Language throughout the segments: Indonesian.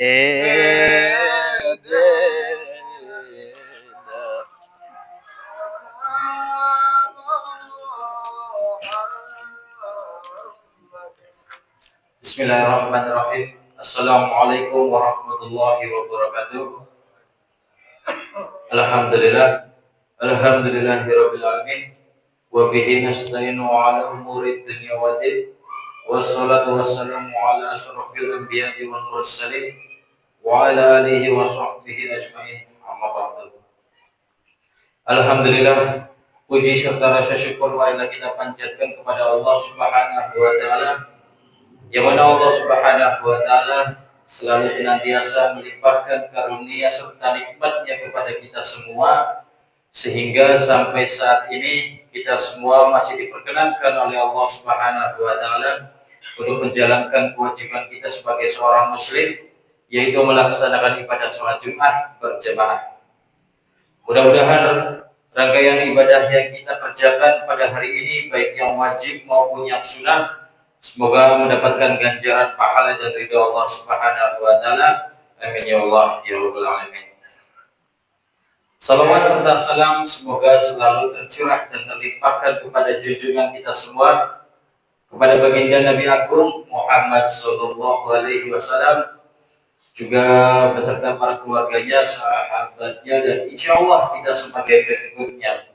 Bismillahirrahmanirrahim. Assalamualaikum warahmatullahi wabarakatuh. Alhamdulillahirabbil alamin. Wa bihi nasta'inu ala umuri dunya waddin. Wassalatu wassalamu ala asyrafil anbiya'i wal mursalin wa ala alihi wa sahbihi ajmain. Amma ba'du. Alhamdulillah, puji serta rasa syukur marilah kita panjatkan kepada Allah Subhanahu wa taala, yang mana Allah Subhanahu wa taala selalu senantiasa melimpahkan karunia serta nikmatnya kepada kita semua, sehingga sampai saat ini kita semua masih diperkenankan oleh Allah Subhanahu wa taala untuk menjalankan kewajiban kita sebagai seorang muslim, yaitu melaksanakan ibadah sholat Jumat berjamaah. Mudah-mudahan rangkaian ibadah yang kita kerjakan pada hari ini, baik yang wajib maupun yang sunnah, semoga mendapatkan ganjaran pahala dan ridha Allah Subhanahu wa taala. Amin ya Allah ya rabbal alamin. Salawat serta salam semoga selalu tercurah dan terlimpahkan kepada junjungan kita semua, kepada baginda Nabi Agung Muhammad sallallahu alaihi wasallam, juga beserta para keluarganya, sahabatnya, dan insya Allah kita sebagai pengikutnya.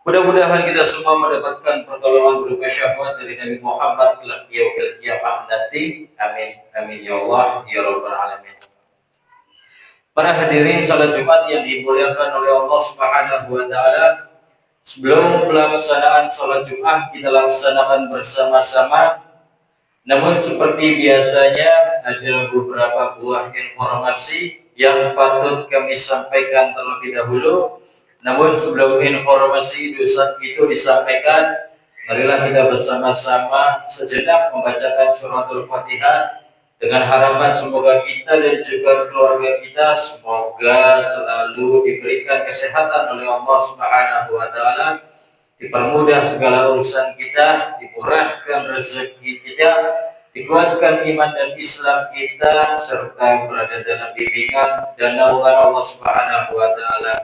Mudah-mudahan kita semua mendapatkan pertolongan berupa syafaat dari Nabi Muhammad kelak yaumil qiyamah nanti. Amin amin ya Allah ya rabbal alamin. Para hadirin salat Jumat yang dimuliakan oleh Allah Subhanahu wa taala, sebelum pelaksanaan salat Jumat kita laksanakan bersama-sama. Namun seperti biasanya ada beberapa buah informasi yang patut kami sampaikan terlebih dahulu. Namun sebelum informasi itu disampaikan, marilah kita bersama-sama sejenak membacakan suratul Fatihah dengan harapan semoga kita dan juga keluarga kita semoga selalu diberikan kesehatan oleh Allah Subhanahu wa taala, dipermudah segala urusan kita, dimurahkan rezeki kita, dikuatkan iman dan Islam kita, serta berada dalam bimbingan dan naungan Allah Subhanahu wa taala.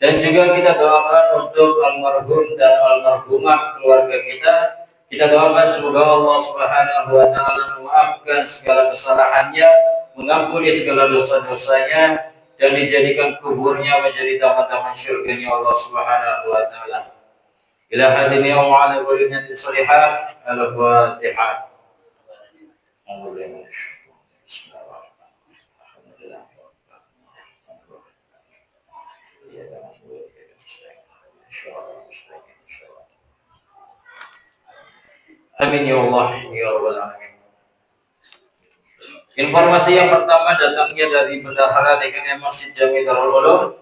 Dan juga kita doakan untuk almarhum dan almarhumah keluarga kita. Kita doakan semoga Allah Subhanahu wa taala memaafkan segala kesalahannya, mengampuni segala dosa-dosanya, dan dijadikan kuburnya menjadi taman-taman syurganya Allah Subhanahu wa taala. Ila hadini wa ala kulli salihah. Al-Fatihah. Amin ya Allah ya rabbal alamin. Informasi yang pertama datangnya dari Bendahara DKM Masjid Jami Darul Ulum,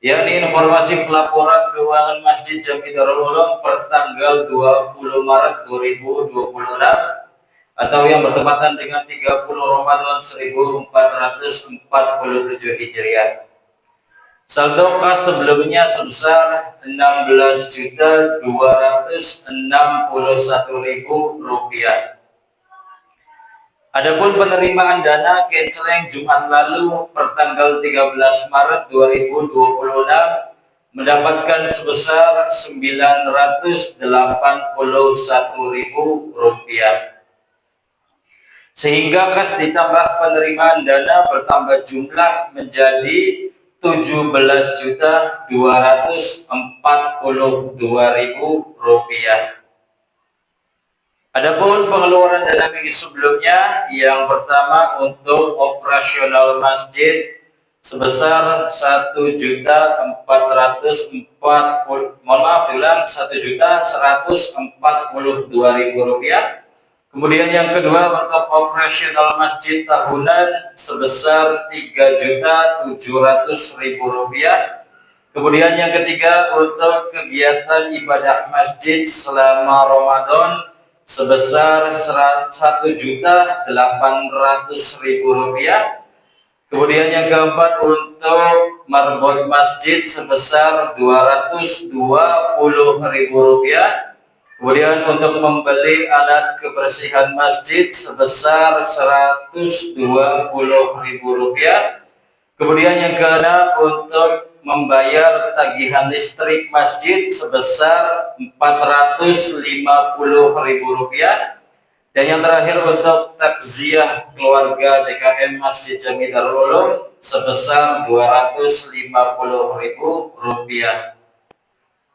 yakni informasi pelaporan keuangan Masjid Jami Darul Ulum per tanggal 20 Maret 2026 atau yang bertepatan dengan 30 Ramadan 1447 Hijriah. Saldo kas sebelumnya sebesar Rp16.261.000. Adapun penerimaan dana Kenceleng Jumat lalu per tanggal 13 Maret 2026 mendapatkan sebesar Rp981.000. Sehingga kas ditambah penerimaan dana bertambah jumlah menjadi Rp17.242.000. Adapun pengeluaran dana minggu sebelumnya, yang pertama untuk operasional masjid sebesar Rp1.142.000. Kemudian yang kedua untuk operasional masjid tahunan sebesar Rp3.700.000. Kemudian yang ketiga untuk kegiatan ibadah masjid selama Ramadan sebesar Rp1.800.000. Kemudian yang keempat untuk marbot masjid sebesar Rp220.000. Kemudian untuk membeli alat kebersihan masjid sebesar Rp120.000. Kemudian yang keenam untuk membayar tagihan listrik masjid sebesar Rp450.000. Dan yang terakhir untuk takziah keluarga DKM Masjid Jami Darul Ulum sebesar Rp250.000.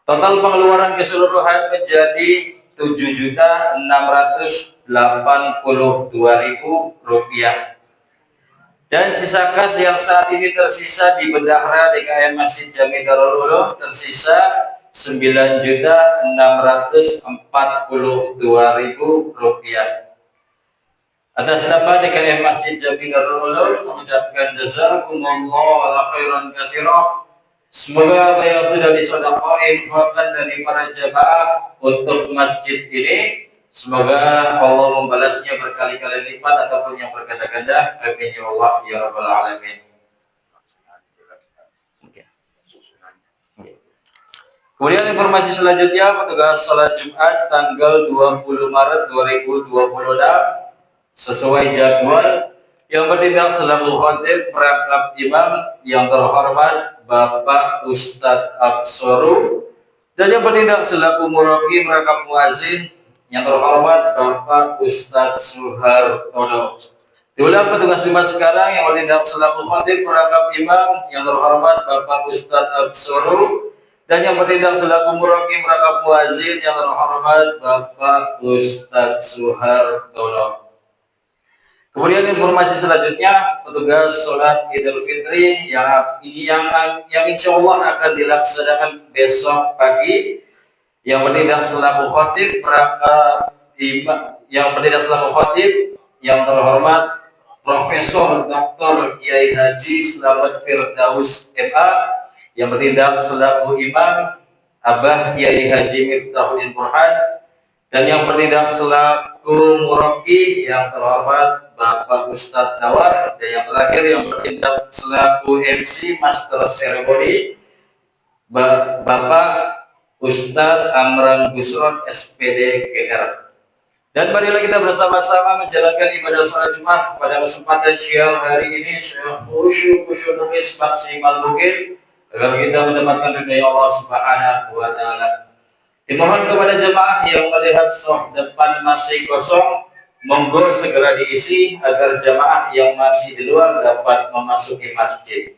Total pengeluaran keseluruhan menjadi Rp7.682.000. Dan sisa kas yang saat ini tersisa di bendahara DKM Masjid Jami Darul Ulum tersisa Rp9.642.000. Atas nama DKM Masjid Jami Darul Ulum mengucapkan jazakumullah khairan katsira. Semoga apa yang sudah disedekahkan infakkan dari para jamaah untuk masjid ini, semoga Allah membalasnya berkali-kali lipat ataupun yang berganda-ganda. Amin ya Allah ya rabbal alamin. Kemudian informasi selanjutnya, petugas salat Jumat tanggal 20 Maret 2026 sesuai jadwal yang bertindak selaku khatib merangkap imam yang terhormat Bapak Ustadz Absoru, dan yang bertindak selaku murabi merangkap muazin yang terhormat Bapak Ustadz Suhartono. Diulang petugas Jumat sekarang yang bertindak selaku khatib merangkap imam yang terhormat Bapak Ustadz Absoru, dan yang bertindak selaku murabi merangkap muazin yang terhormat Bapak Ustadz Suhartono. Kemudian informasi selanjutnya, petugas sholat Idul Fitri yang insya Allah akan dilaksanakan besok pagi, yang bertindak selaku khatib merangkap imam yang terhormat Profesor Dr. Kiai Haji Slamet Firdaus MA, yang bertindak selaku imam Abah Kiai Haji Miftahuddin Burhan, dan yang bertindak selaku murabi yang terhormat Bapak Ustadz Nawar, dan yang terakhir yang bertindak selaku MC Master Ceremony Bapak Ustadz Amran Busron SPD GR. Dan marilah kita bersama-sama menjalankan ibadah sholat Jumat pada kesempatan siang hari ini khusyuk nukis maksimal mungkin agar kita mendapatkan ridha Allah Subhanahu wa taala. Dimohon kepada jemaah yang melihat sof depan masih kosong, monggo segera diisi agar jemaah yang masih di luar dapat memasuki masjid.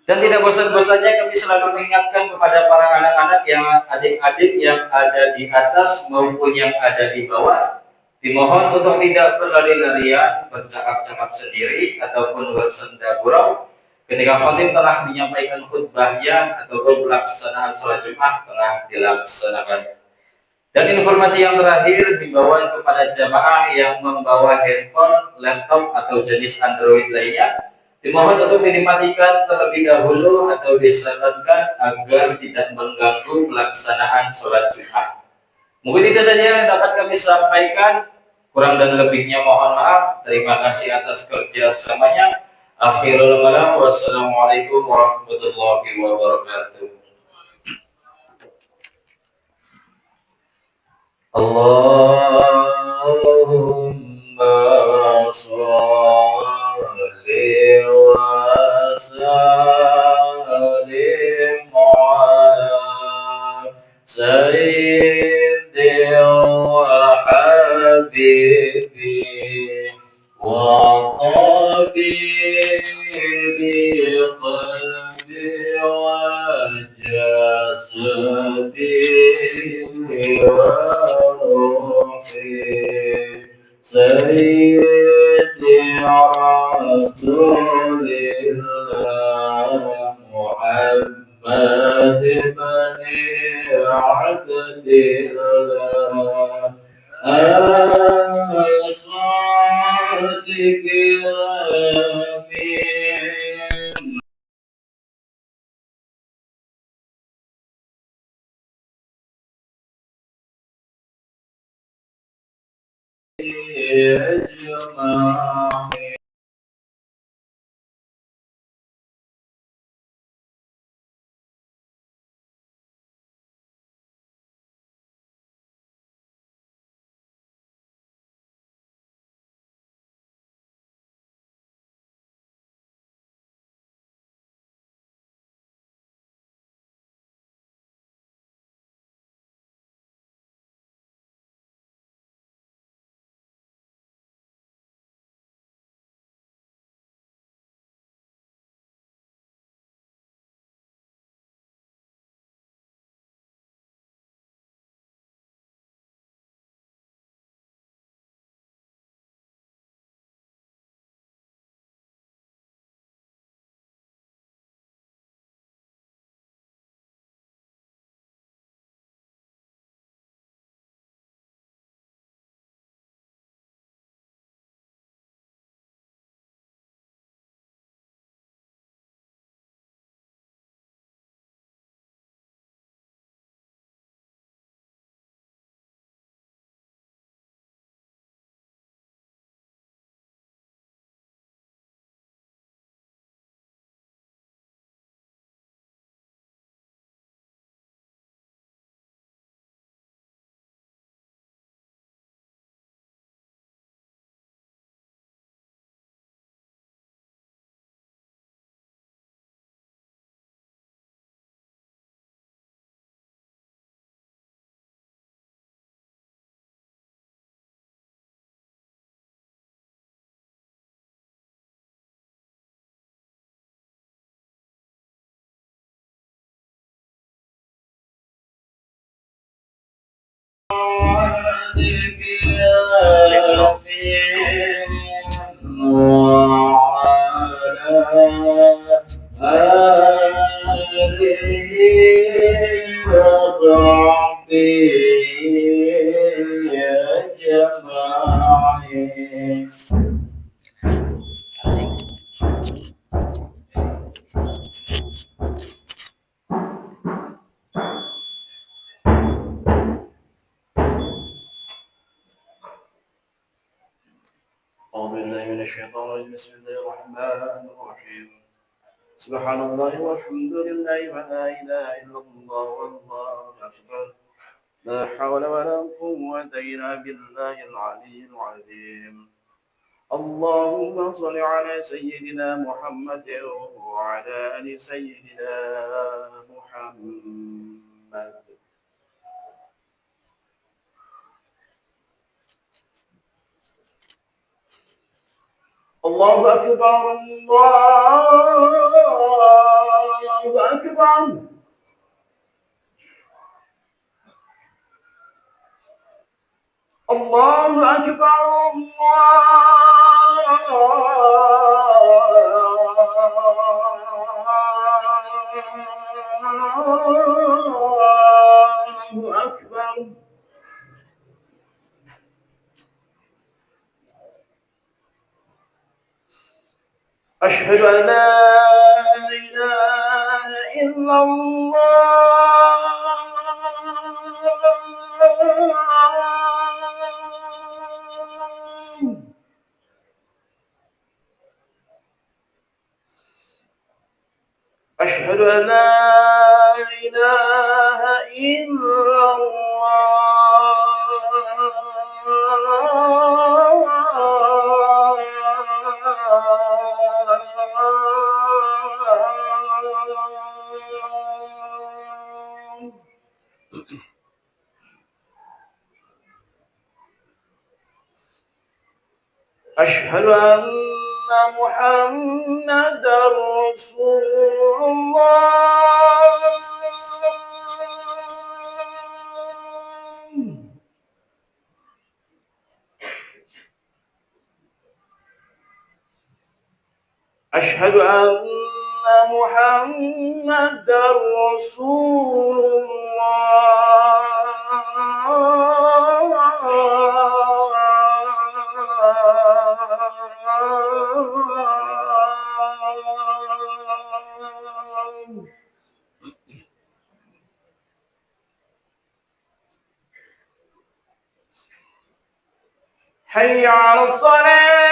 Dan tidak bosan-bosannya kami selalu mengingatkan kepada para anak-anak yang adik-adik yang ada di atas maupun yang ada di bawah, dimohon untuk tidak berlari-larian, bercakap-cakap sendiri ataupun bersenda gurau ketika khatib telah menyampaikan khutbahnya ataupun pelaksanaan sholat Jumat telah dilaksanakan. Dan informasi yang terakhir, himbauan kepada jamaah yang membawa handphone, laptop atau jenis Android lainnya, dimohon untuk dimatikan terlebih dahulu atau disarankan agar tidak mengganggu pelaksanaan sholat Jumat. Mungkin itu saja yang dapat kami sampaikan. Kurang dan lebihnya mohon maaf. Terima kasih atas kerjasamanya. Akhirul kalam, wassalamualaikum warahmatullahi wabarakatuh. Allahumma sholli wa sallim ala sayyidi wa habibi wa tabibi qalbi wa jasadi wa ruhi sayyidi rasulillah Muhammad bani abdillah as-sadiq amin. أجمعين. بسم الله الرحمن الرحيم سبحان الله والحمد لله ولا إله إلا الله والله أكبر لا حول ولا قوة إلا بالله العلي العظيم اللهم صل على سيدنا محمد وعلى آل سيدنا محمد. الله أكبر الله أكبر الله أكبر الله أكبر أشهد أن لا إله إلا الله أشهد أن لا إله إلا الله. أشهد أن محمدا رسول الله أشهد أن محمدا رسول الله. حي على الصلاة.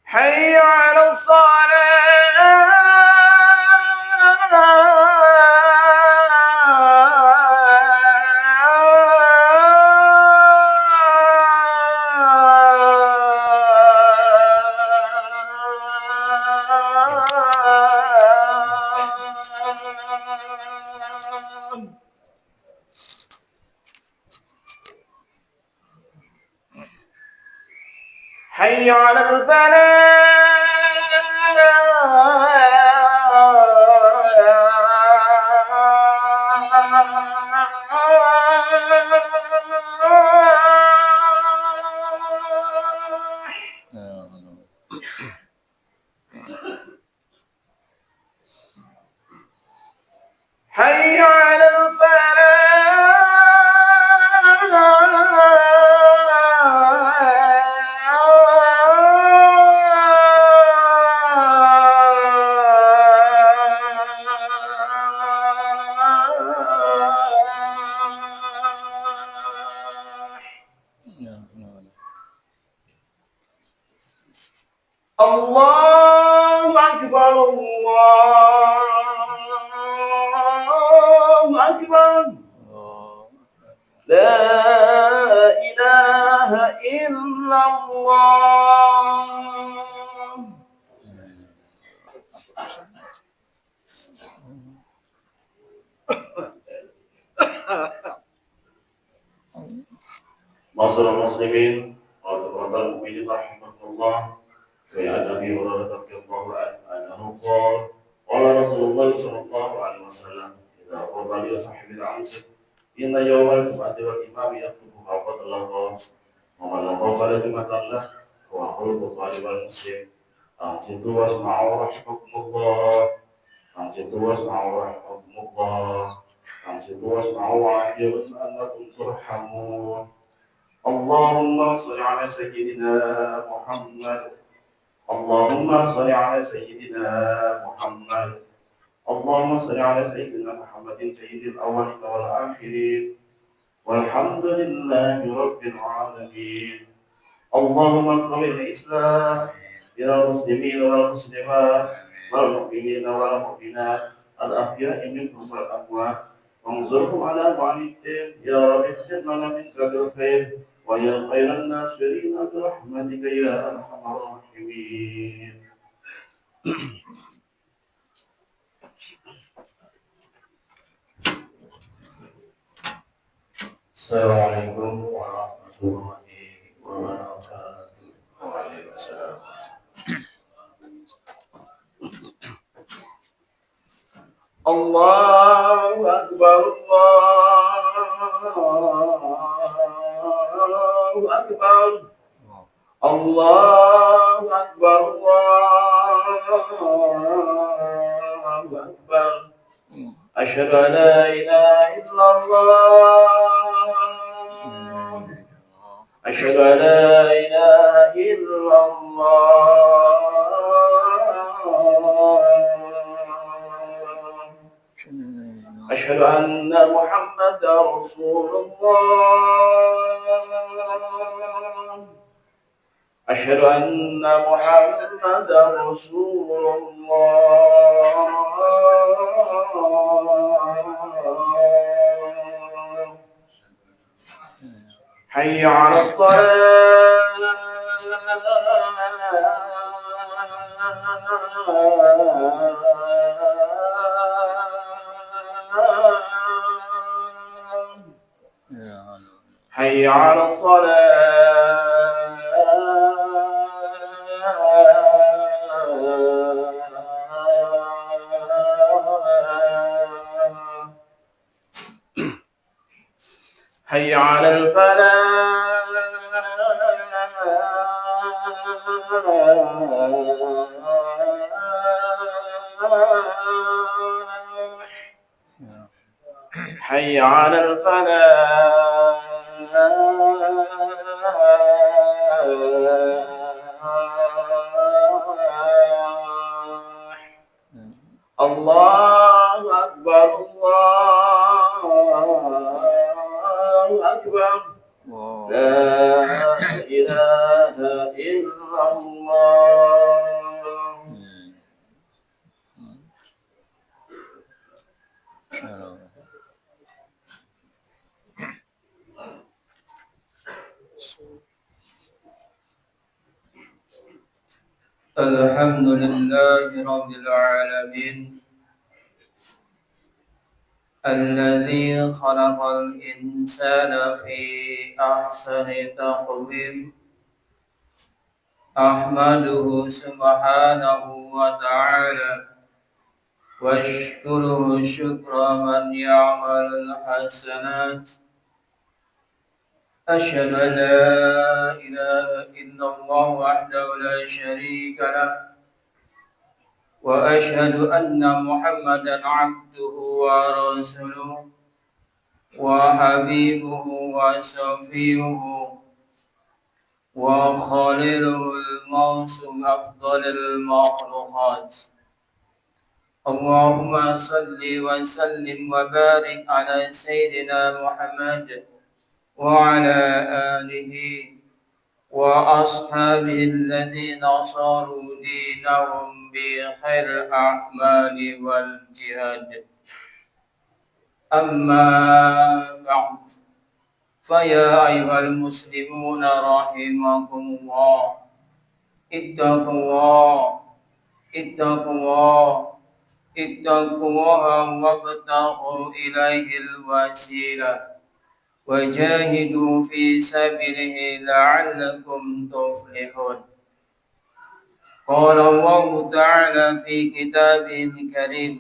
حي على الصلاة. حي على الفلاح. حي على الله أكبر الله أكبر لا إله إلا الله. معصر المسلمين وتقبل المؤمنين رحمكم الله. وعن ابي هريره رضي الله عنه انه قال قال رسول الله صلى الله عليه وسلم اذا قضى لصاحب العنصر ان يوم الجمعه والامام يخطب فقد لقى ومن لقى فلا جمعه له. رواه البخاري ومسلم. انصتوا واسمعوا رحمكم الله. انصتوا واسمعوا رحمكم الله. انصتوا واسمعوا وعجبوا انكم ترحمون. اللهم صل على سيدنا محمد. اللهم صل على سيدنا محمد. اللهم صل على سيدنا محمد سيد الأولين والآخرين والحمد لله رب العالمين. اللهم اكرم الإسلام إلى المسلمين والمسلمات والمؤمنين والمؤمنات الأحياء منهم والأموات وانصرهم على معانيهم يا رب اختم لنا منك بالخير ويا خير الناصرين برحمتك يا أرحم الراحمين. Assalamualaikum warahmatullahi wabarakatuh. Waalaikumsalam. Allahu Akbar, Allahu Akbar, Allahu Akbar, Allahu Akbar. Asyhadu an la ilaha illallah. Asyhadu an la ilaha illallah. أشهد أن محمدا رسول الله. أشهد أن محمدا رسول الله. حي على الصلاة. حي على الصلاة. حي على الفلاح. حي على الفلاح. الله أكبر، الله أكبر، لا إله إلا الله. الحمد لله رب العالمين الذي خلق الإنسان في أحسن تقويم. أحمده سبحانه وتعالى واشكره شكر من يعمل الحسنات. أشهد أن لا إله إلا الله وحده لا شريك له وأشهد أن محمدا عبده ورسوله وحبيبه وصفيه وخليله الموصوم أفضل المخلوقات. اللهم صل وسلم وبارك على سيدنا محمد وعلى آله وأصحابه الذين صاروا دينهم بخير الأعمال والجهاد. أما بعد فيا أيها المسلمون رحمكم الله اتقوا الله اتقوا الله اتقوا الله وابتغوا إليه الوسيلة وجاهدوا في سبيله لعلكم تفلحون. قال الله تعالى في كتابه الكريم: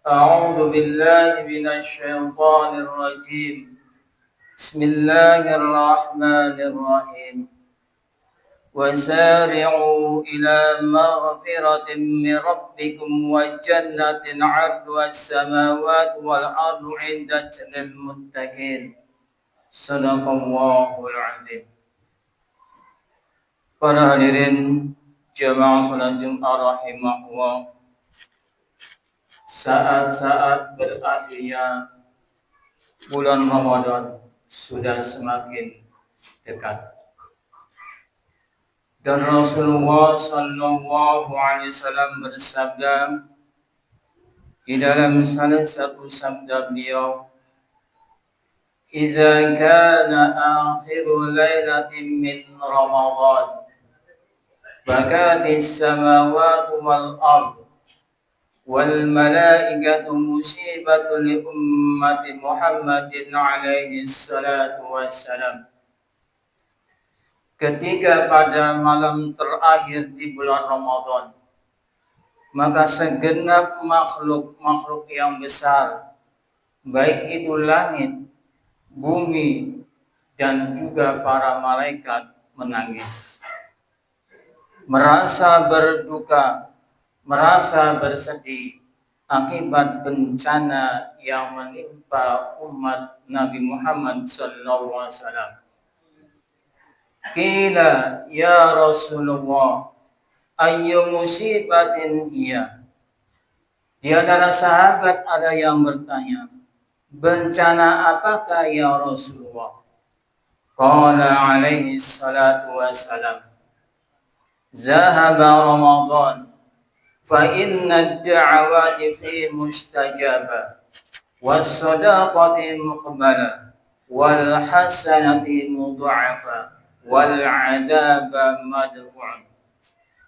أعوذ بالله من الشيطان الرجيم. بسم الله الرحمن الرحيم. وسارعوا إلى مغفرة من ربكم وجنة عرضها السماوات والأرض عدة للمتقين. Sadaqallahul azim. Para hadirin jamaah salat Jumat rahimahullah, saat-saat berakhirnya bulan Ramadan sudah semakin dekat. Dan Rasulullah sallallahu alaihi wasallam bersabda di dalam salah satu sabda beliau, "Idza kana akhiru lailatin min Ramadan, bakatis samawati wal ard wal malaikatu musibatu li ummati Muhammadin alaihi salatu wassalam." Ketika pada malam terakhir di bulan Ramadan, maka segenap makhluk yang besar, baik itu langit, bumi, dan juga para malaikat menangis, merasa berduka, merasa bersedih akibat bencana yang menimpa umat Nabi Muhammad SAW. Qila ya Rasulullah, ayyu musibatin hiya? Di antara sahabat ada yang bertanya, bencana apakah ya Rasulullah? Qala alaihi salatu wassalam, zahaba Ramadan fa inna ad-da'awati fi mustajabah was sadaqati muqbala wal hasanati mudha'afa wal 'adaba madfu'un.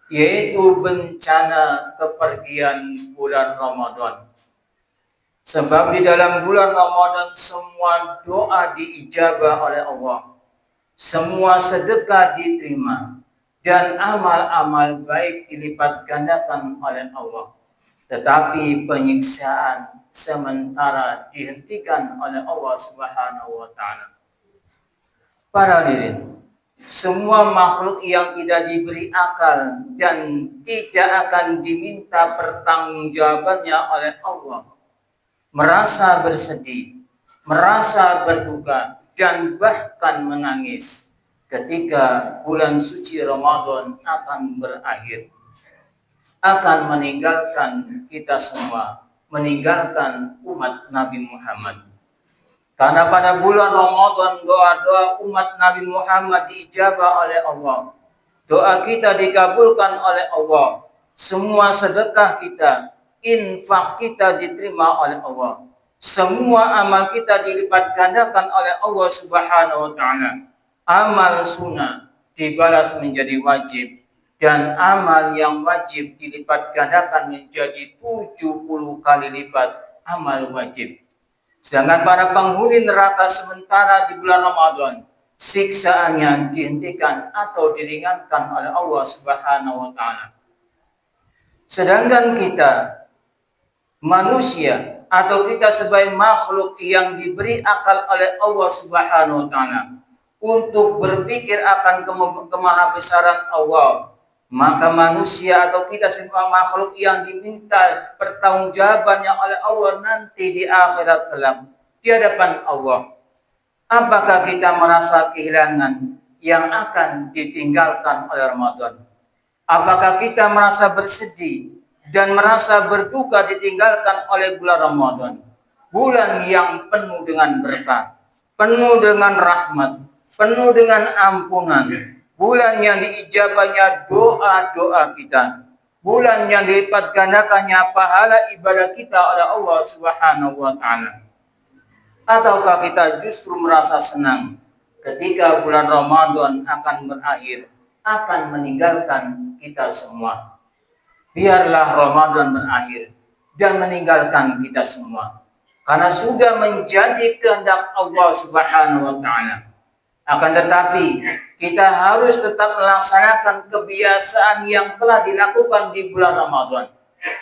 Yaitu bencana kepergian bulan Ramadan. Sebab di dalam bulan Ramadan semua doa diijabah oleh Allah, semua sedekah diterima, dan amal-amal baik dilipat gandakan oleh Allah. Tetapi penyiksaan sementara dihentikan oleh Allah Subhanahu wa taala. Para hadirin, semua makhluk yang tidak diberi akal dan tidak akan diminta pertanggungjawabannya oleh Allah merasa bersedih, merasa berduka, dan bahkan menangis ketika bulan suci Ramadan akan berakhir, akan meninggalkan kita semua, meninggalkan umat Nabi Muhammad. Karena pada bulan Ramadan doa-doa umat Nabi Muhammad diijabah oleh Allah. Doa kita dikabulkan oleh Allah. Semua sedekah kita, infak kita diterima oleh Allah. Semua amal kita dilipat gandakan oleh Allah Subhanahu wa taala. Amal sunnah dibalas menjadi wajib, dan amal yang wajib dilipat gandakan menjadi 70 kali lipat amal wajib. Sedangkan para penghuni neraka sementara di bulan Ramadan, siksaannya dihentikan atau diringankan oleh Allah Subhanahu wa taala. Sedangkan kita manusia atau kita sebagai makhluk yang diberi akal oleh Allah Subhanahu wa taala untuk berpikir akan kemahabesaran Allah, maka manusia atau kita semua makhluk yang diminta pertanggungjawabannya oleh Allah nanti di akhirat kelak di hadapan Allah. Apakah kita merasa kehilangan yang akan ditinggalkan oleh Ramadan? Apakah kita merasa bersedih dan merasa berduka ditinggalkan oleh bulan Ramadan? Bulan yang penuh dengan berkah, penuh dengan rahmat, penuh dengan ampunan. Bulan yang diijabahnya doa-doa kita. Bulan yang dilipat gandakannya pahala ibadah kita oleh Allah Subhanahu wa taala. Ataukah kita justru merasa senang ketika bulan Ramadan akan berakhir, akan meninggalkan kita semua? Biarlah Ramadan berakhir dan meninggalkan kita semua. karena sudah menjadi kehendak Allah Subhanahu wa taala. Akan tetapi kita harus tetap melaksanakan kebiasaan yang telah dilakukan di bulan Ramadan.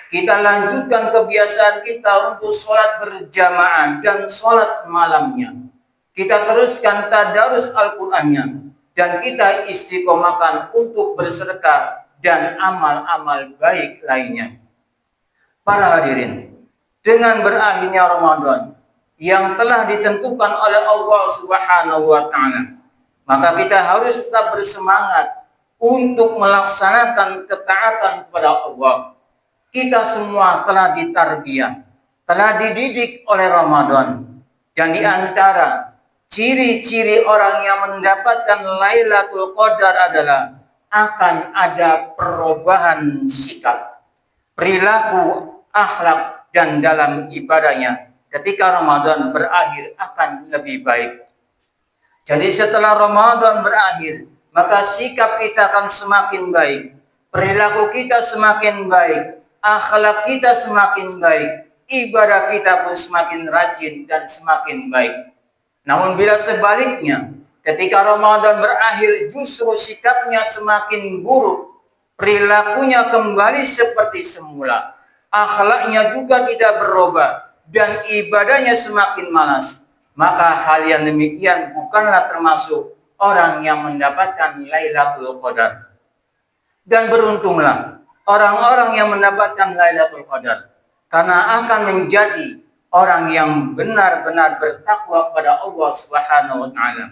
Kita lanjutkan kebiasaan kita untuk sholat berjamaah dan sholat malamnya. Kita teruskan tadarus Al-Qur'annya dan kita istiqomahkan untuk bersedekah dan amal-amal baik lainnya. Para hadirin, dengan berakhirnya Ramadan yang telah ditentukan oleh Allah Subhanahu wa taala, maka kita harus tetap bersemangat untuk melaksanakan ketaatan kepada Allah. Kita semua telah ditarbiyah, telah dididik oleh Ramadan, dan di antara ciri-ciri orang yang mendapatkan Lailatul Qadar adalah akan ada perubahan sikap, perilaku, akhlak, dan dalam ibadahnya ketika Ramadan berakhir akan lebih baik. Jadi setelah Ramadan berakhir, maka sikap kita akan semakin baik, perilaku kita semakin baik, akhlak kita semakin baik, ibadah kita pun semakin rajin dan semakin baik. Namun bila sebaliknya, ketika Ramadan berakhir justru sikapnya semakin buruk, perilakunya kembali seperti semula, akhlaknya juga tidak berubah, dan ibadahnya semakin malas, maka hal yang demikian bukanlah termasuk orang yang mendapatkan Lailatul Qadar. Dan beruntunglah orang-orang yang mendapatkan Lailatul Qadar, karena akan menjadi orang yang benar-benar bertakwa kepada Allah Subhanahu wa taala.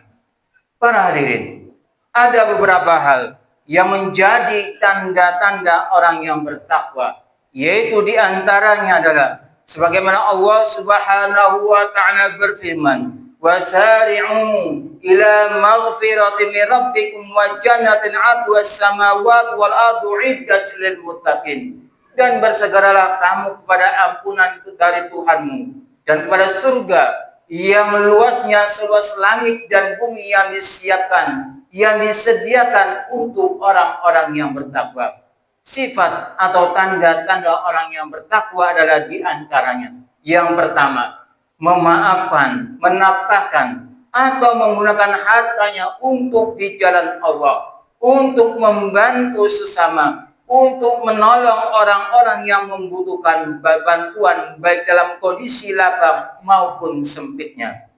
Para hadirin, ada beberapa hal yang menjadi tanda-tanda orang yang bertakwa, yaitu diantaranya adalah sebagaimana Allah Subhanahu wa taala berfirman, wasari'u ila maghfiratin min rabbikum wa jannatin 'arduha as-samawati wal ardu 'iddat lil muttaqin. Dan bersegeralah kamu kepada ampunan dari Tuhanmu dan kepada surga yang luasnya seluas langit dan bumi yang disiapkan, yang disediakan untuk orang-orang yang bertakwa. Sifat atau tanda-tanda orang yang bertakwa adalah diantaranya. Yang pertama, memaafkan, menafkahkan, atau menggunakan hartanya untuk di jalan Allah, untuk membantu sesama, untuk menolong orang-orang yang membutuhkan bantuan baik dalam kondisi lapang maupun sempitnya.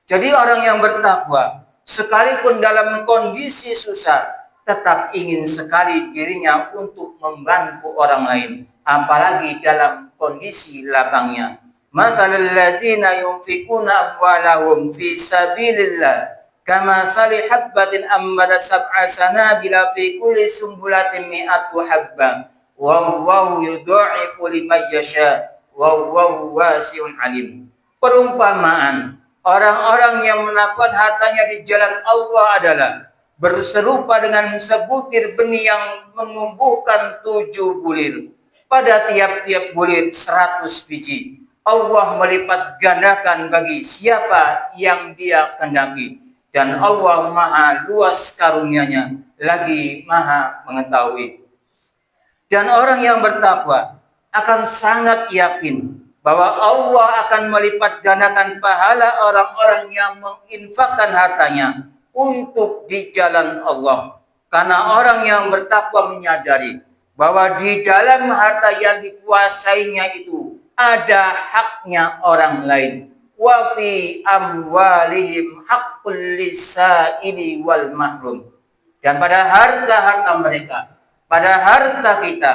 Jadi orang yang bertakwa sekalipun dalam kondisi susah tetap ingin sekali dirinya untuk membantu orang lain, apalagi dalam kondisi lapangnya. Masalul ladzina yunfikuna amwalahum fi sabilillah kama sali habbatin ambada sab'a sanabila fi kulli sumbulatin mi'atu habba wallahu yudha'ifu liman yasha wallahu wasi'un alim. Perumpamaan orang-orang yang menafkahkan hartanya di jalan Allah adalah berserupa dengan sebutir benih yang menumbuhkan 7 bulir. Pada tiap-tiap bulir 100 biji. Allah melipat gandakan bagi siapa yang Dia kehendaki. Dan Allah maha luas karunia-Nya, lagi maha mengetahui. Dan orang yang bertakwa akan sangat yakin bahwa Allah akan melipat gandakan pahala orang-orang yang menginfakkan hartanya untuk di jalan Allah. Karena orang yang bertakwa menyadari bahwa di dalam harta yang dikuasainya itu ada haknya orang lain. Wa fi amwalihim haqqul lisaili wal mahrum. Dan pada harta-harta mereka, pada harta kita,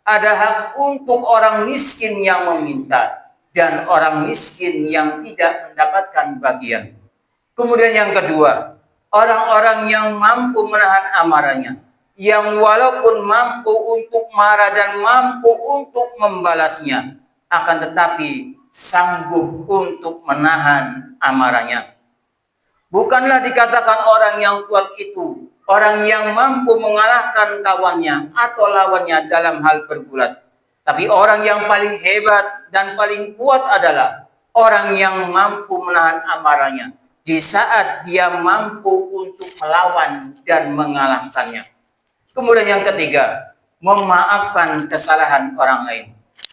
ada hak untuk orang miskin yang meminta dan orang miskin yang tidak mendapatkan bagian. Kemudian yang kedua, orang-orang yang mampu menahan amarahnya, yang walaupun mampu untuk marah dan mampu untuk membalasnya, akan tetapi sanggup untuk menahan amarahnya. Bukanlah dikatakan orang yang kuat itu orang yang mampu mengalahkan kawannya atau lawannya dalam hal bergulat. Tapi orang yang paling hebat dan paling kuat adalah orang yang mampu menahan amarahnya di saat dia mampu untuk melawan dan mengalahkannya. Kemudian yang ketiga, memaafkan kesalahan orang lain.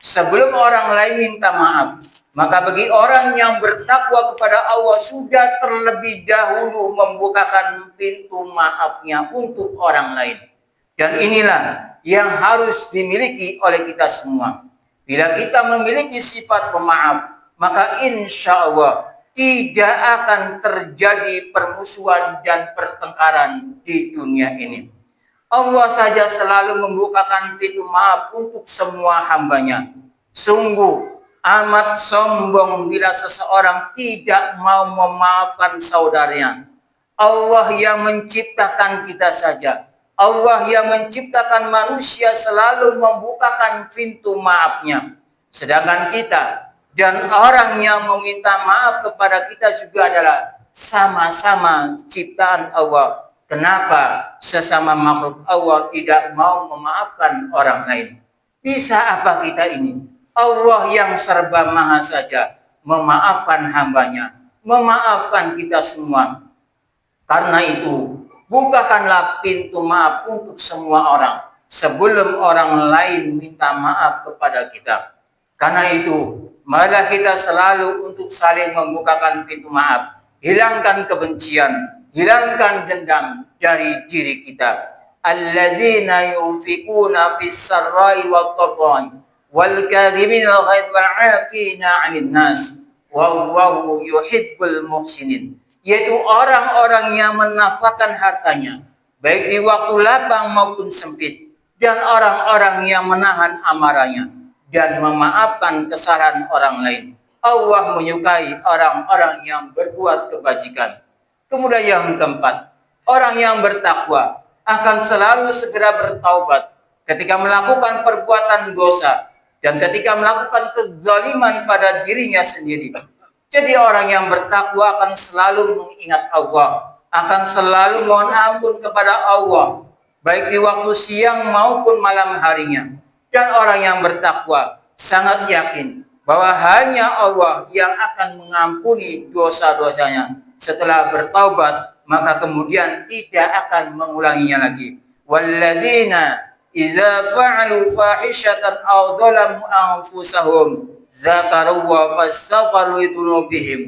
Sebelum orang lain minta maaf, Maka bagi orang yang bertakwa kepada Allah sudah terlebih dahulu membukakan pintu maafnya untuk orang lain. Dan inilah yang harus dimiliki oleh kita semua. Bila kita memiliki sifat pemaaf, maka insya Allah tidak akan terjadi permusuhan dan pertengkaran di dunia ini. Allah saja selalu membukakan pintu maaf untuk semua hambanya. Sungguh amat sombong bila seseorang tidak mau memaafkan saudaranya. Allah yang menciptakan kita saja, Allah yang menciptakan manusia selalu membukakan pintu maafnya. Sedangkan kita dan orang yang meminta maaf kepada kita juga adalah sama-sama ciptaan Allah. Kenapa sesama makhluk Allah tidak mau memaafkan orang lain? Bisa apa kita ini? Allah yang serba maha saja memaafkan hambanya, memaafkan kita semua. Karena itu, bukakanlah pintu maaf untuk semua orang sebelum orang lain minta maaf kepada kita. Karena itu, marilah kita selalu untuk saling membukakan pintu maaf. Hilangkan kebencian, hilangkan dendam dari diri kita. Alladzina yunfikuna fis sarrai wat dharrai wal kadhimin al ghaidh wal 'afina 'anil nas wallahu yuhibbul muhsinin. Yaitu orang-orang yang menafkahkan hartanya baik di waktu lapang maupun sempit, dan orang-orang yang menahan amarahnya dan memaafkan kesalahan orang lain. Allah menyukai orang-orang yang berbuat kebajikan. Kemudian yang keempat, orang yang bertakwa akan selalu segera bertaubat ketika melakukan perbuatan dosa dan ketika melakukan kezaliman pada dirinya sendiri. Jadi orang yang bertakwa akan selalu mengingat Allah, akan selalu mohon ampun kepada Allah, baik di waktu siang maupun malam harinya. Dan orang yang bertakwa sangat yakin bahwa hanya Allah yang akan mengampuni dosa-dosanya. Setelah bertaubat, maka kemudian tidak akan mengulanginya lagi. Walladzina idza fa'alu fahishatan aw dzalamu anfusahum dzakarullaha fastaghfiru lidzunubihim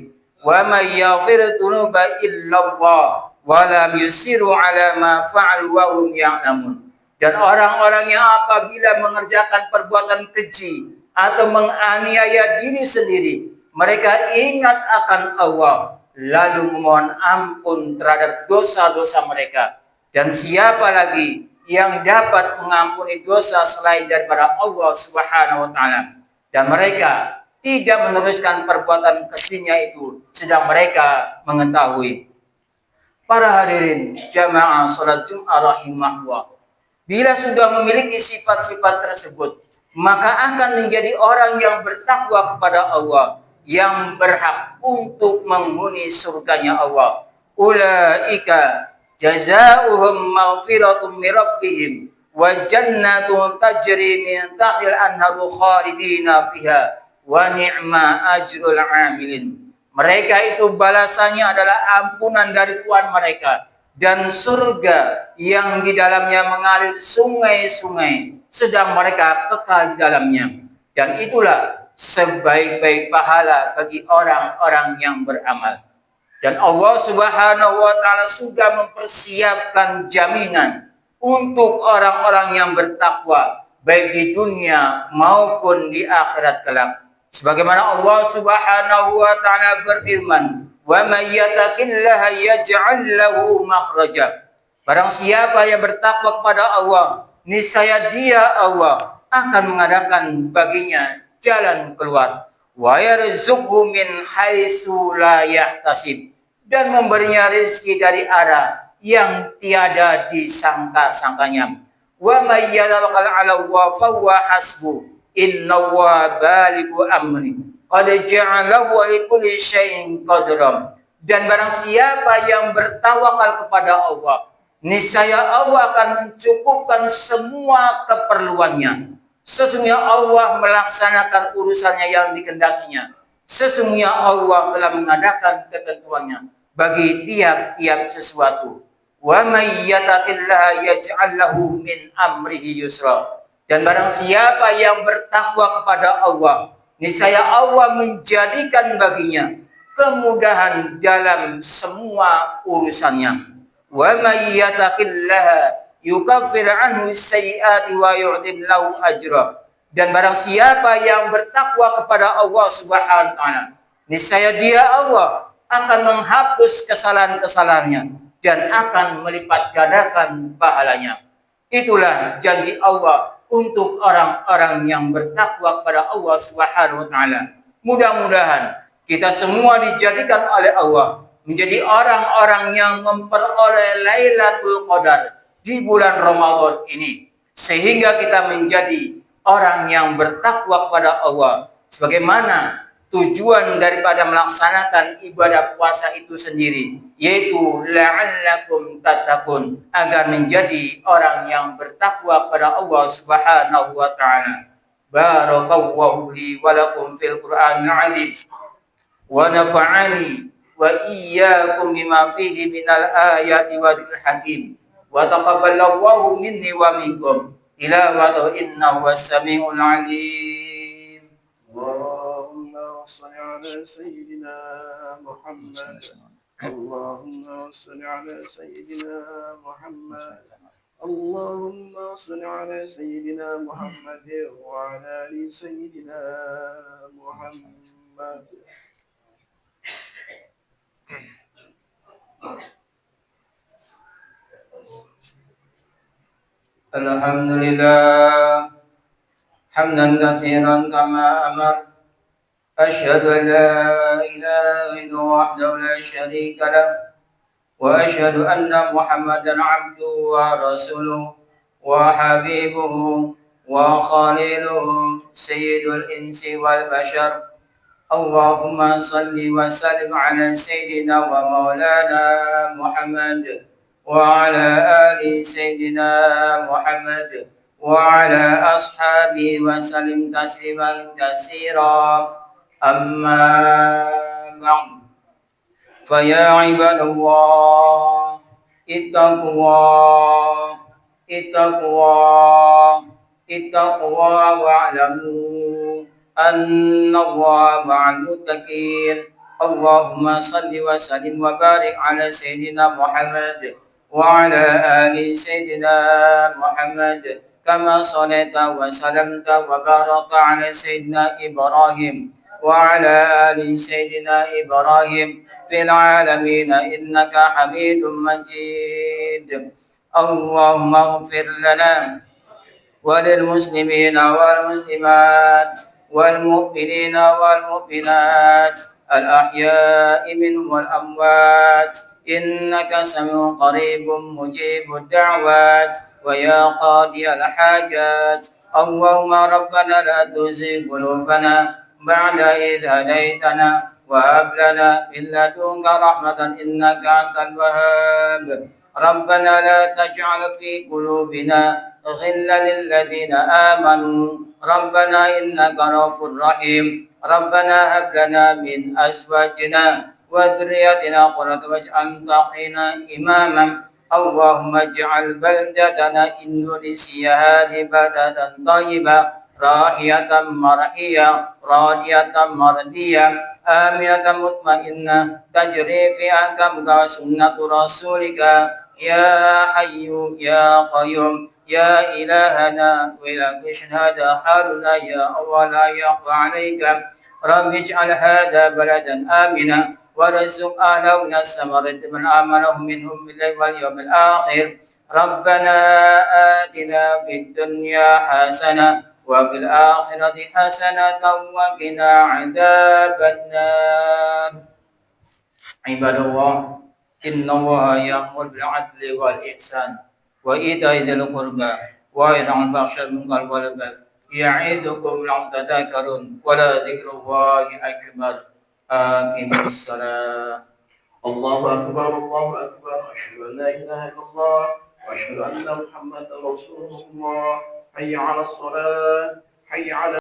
wa may yaghfiru dzunuba illallah wa lam yusiru ala ma fa'alu wa hum ya'lamun. Dan orang-orang yang apabila mengerjakan perbuatan keji atau menganiaya diri sendiri, mereka ingat akan Allah, lalu memohon ampun terhadap dosa-dosa mereka. Dan siapa lagi yang dapat mengampuni dosa selain daripada Allah Subhanahu wa taala? Dan mereka tidak meneruskan perbuatan kejinya itu sedang mereka mengetahui. Para hadirin jamaah salat Jumat rahimahullah, bila sudah memiliki sifat-sifat tersebut, maka akan menjadi orang yang bertakwa kepada Allah, yang berhak untuk menghuni surganya Allah. Ulaika jazaohum maghfiratum min rabbihim wa jannatun tajri min tahtil anharu khalidina fiha wa ni'ma ajrul amilin. Mereka itu balasannya adalah ampunan dari Tuhan mereka dan surga yang di dalamnya mengalir sungai-sungai, sedang mereka kekal di dalamnya. Dan itulah sebaik-baik pahala bagi orang-orang yang beramal. Dan Allah Subhanahu wa taala sudah mempersiapkan jaminan untuk orang-orang yang bertakwa baik di dunia maupun di akhirat kelak. Sebagaimana Allah Subhanahu wa taala berfirman, "Wa may yattaqillaha yaj'al lahu makhraja." Barang siapa yang bertakwa kepada Allah, niscaya dia Allah akan mengadakan baginya jalan keluar. Wa yarzuqhu min haitsu la yahtasib, dan memberinya rezeki dari arah yang tiada disangka-sangkanya. Wa may yatawakkal 'ala Allah fa huwa hasbuh. Innallaha balighu amri qad ja'alahu likulli syai'in qadran. Dan barang siapa yang bertawakal kepada Allah, niscaya Allah akan mencukupkan semua keperluannya. Sesungguhnya Allah melaksanakan urusannya yang dikehendakinya. Sesungguhnya Allah telah mengadakan ketentuannya bagi tiap-tiap sesuatu. Wa may yattaqillaha yaj'al lahu min amrihi yusra. Dan barang siapa yang bertakwa kepada Allah, niscaya Allah menjadikan baginya kemudahan dalam semua urusannya. Wa may yattaqillaha yukaffir anhu sayyi'ati wa yu'tim lahu ajra. Dan barang siapa yang bertakwa kepada Allah Subhanahu wa taala, niscaya dia Allah akan menghapus kesalahan-kesalahannya dan akan melipat gandakan pahalanya. Itulah janji Allah untuk orang-orang yang bertakwa kepada Allah Subhanahu wa taala. Mudah-mudahan kita semua dijadikan oleh Allah menjadi orang-orang yang memperoleh Lailatul Qadar di bulan Ramadan ini, sehingga kita menjadi orang yang bertakwa kepada Allah, sebagaimana tujuan daripada melaksanakan ibadah puasa itu sendiri, yaitu la'allakum tattaqun, agar menjadi orang yang bertakwa kepada Allah Subhanahu wa taala. Barakallahu li wa lakum fil Qur'anil 'azim wa nafa'ani wa iyyakum bima fihi minal ayati wa dzikr hakim wa taqabbalallahu minni wa minkum tilawatu innahu was-sami'ul 'alim. Allahumma shalli ala sayyidina Muhammad. Allahumma shalli ala sayyidina Muhammad. Allahumma shalli ala sayyidina Muhammad wa ala ali sayyidina Muhammad. Alhamdulillah hamdan katsiran kama amar. Asyhadu an la ilaha illallah wahdahu la syarika lah wa asyhadu anna Muhammadan abduhu wa rasuluhu wa habibuhu wa khaliluhu sayyidul insi wal bashar. Allahumma salli wa sallim ala sayyidina wa maulana Muhammad wa ala ali sayyidina Muhammad wa ala ashabihi wa sallim tasliman katsira. Amma ba'd. Fa ya ibadallah ittaqullah wa'lamu anna Allah ma'al muttaqin. Allahumma salli wa sallim wa barik ala sayyidina Muhammad wa ala ali sayyidina Muhammad kama shalaita wa salamta wa barakta ala sayyidina Ibrahim wa ala ali sayyidina Ibrahim fil alamin innaka Hamidum Majid. Allahumma ighfir lana wa lil muslimina wal muslimat wal mu'minina wal mu'minat al ahya'i minhum wal amwat innaka sami'un qaribun mujibud da'wat wa ya qadiyal hajat. Allahumma rabbana la tuzigh qulubana ba'da idh hadaitana wa hab lana min ladunka rahmatan innaka antal wahhab. Rabbana la taj'al fi qulubina ghillan lil ladzina amanu rabbana innaka ghafurur rahim. Rabbana hab lana min azwajina wa dhurriyyatina qurrata waj'alna qina imaman. Allahumma ij'al baldatana Indonesia balatan thayyibah rahiyatan marhiyah radiyatan mardiyah aminatan mutmainnah tajri fi ahkamika sunnatu rasulika ya hayyu ya qayyum ya ilahana wa ila shahada haruna ya Allah la yaqwa alayka. Rabbi ij'al hadha baladan amina warzuq ahlahu min as-samarati man amanahum minhum billahi wal yawmil akhir. Rabbana atina fid dunya hasanah wa fil akhirati hasanatan wa qina adzabannar. Ibadallah, innallaha ya'muru bil 'adli wal ihsan wa ita'i dzil qurba wa yanha 'anil fahsya'i wal munkari wal baghi ya'idukum la'allakum tadhakkarun wa la dzikrullahi akbar. Aqimis salat. Allahu akbar, Allahu akbar. Asyhadu an la ilaha illallah wa asyhadu anna Muhammadar Rasulullah. Hayya 'alas salat, hayya 'ala